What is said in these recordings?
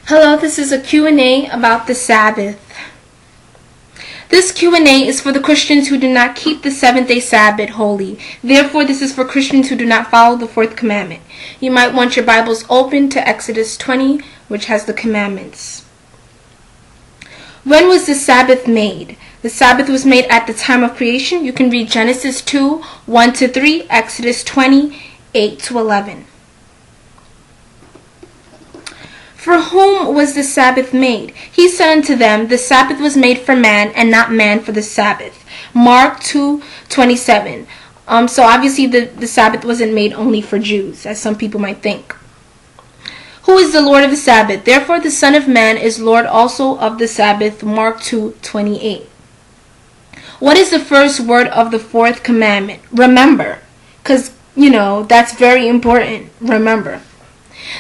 Hello, this is a Q&A about the Sabbath. This Q&A is for the Christians who do not keep the 7-day Sabbath holy. Therefore, this is for Christians who do not follow the 4th commandment. You might want your Bibles open to Exodus 20, which has the commandments. When was the Sabbath made? The Sabbath was made at the time of creation. You can read Genesis 2, 1-3, Exodus 20, 8-11. For whom was the Sabbath made? He said unto them, the Sabbath was made for man, and not man for the Sabbath. Mark 2:27. So obviously the Sabbath wasn't made only for Jews, as some people might think. Who is the Lord of the Sabbath? Therefore the Son of Man is Lord also of the Sabbath. Mark 2:28. What is the first word of the 4th commandment? Remember. Because, that's very important. Remember.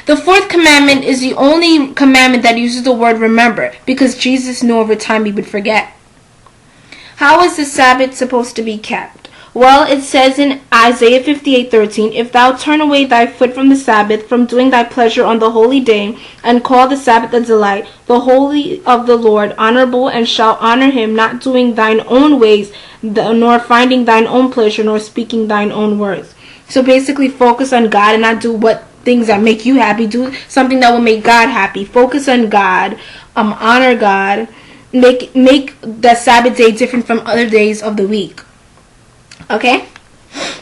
The 4th commandment is the only commandment that uses the word remember, because Jesus knew over time he would forget. How is the Sabbath supposed to be kept? Well, it says in Isaiah 58:13, if thou turn away thy foot from the Sabbath, from doing thy pleasure on the holy day, and call the Sabbath a delight, the holy of the Lord honorable, and shalt honor him, not doing thine own ways, nor finding thine own pleasure, nor speaking thine own words. So basically focus on God and not do things that make you happy. Do something that will make God happy. Focus on God. Honor God. Make the Sabbath day different from other days of the week. Okay?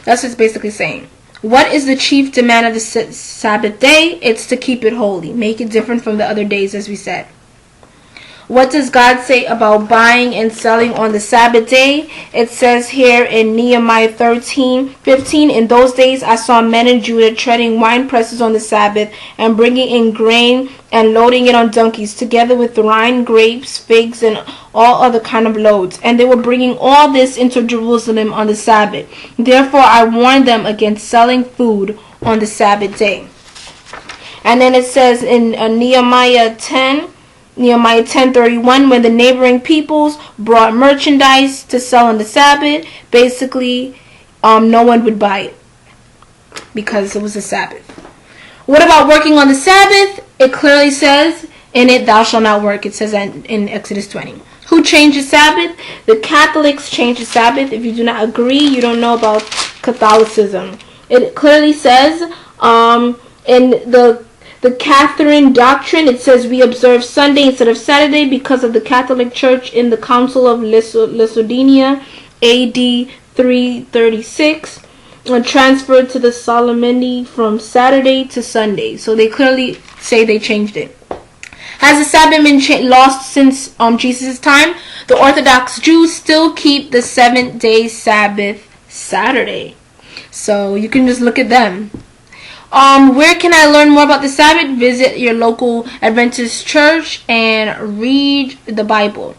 That's what it's basically saying. What is the chief demand of the Sabbath day? It's to keep it holy. Make it different from the other days, as we said. What does God say about buying and selling on the Sabbath day? It says here in Nehemiah 13:15, in those days I saw men in Judah treading wine presses on the Sabbath, and bringing in grain and loading it on donkeys, together with wine, grapes, figs, and all other kind of loads. And they were bringing all this into Jerusalem on the Sabbath. Therefore I warned them against selling food on the Sabbath day. And then it says in Nehemiah 10:31, when the neighboring peoples brought merchandise to sell on the Sabbath, basically no one would buy it because it was a Sabbath. What about working on the Sabbath? It clearly says in it, thou shalt not work. It says in Exodus 20. Who changed the Sabbath? The Catholics changed the Sabbath. If you do not agree, you don't know about Catholicism. It clearly says in the Catherine doctrine, it says we observe Sunday instead of Saturday because of the Catholic Church in the Council of Laodicea, AD 336, and transferred to the solemnity from Saturday to Sunday. So they clearly say they changed it. Has the Sabbath been lost since Jesus' time? The Orthodox Jews still keep the 7-day Sabbath Saturday. So you can just look at them. Where can I learn more about the Sabbath? Visit your local Adventist church and read the Bible.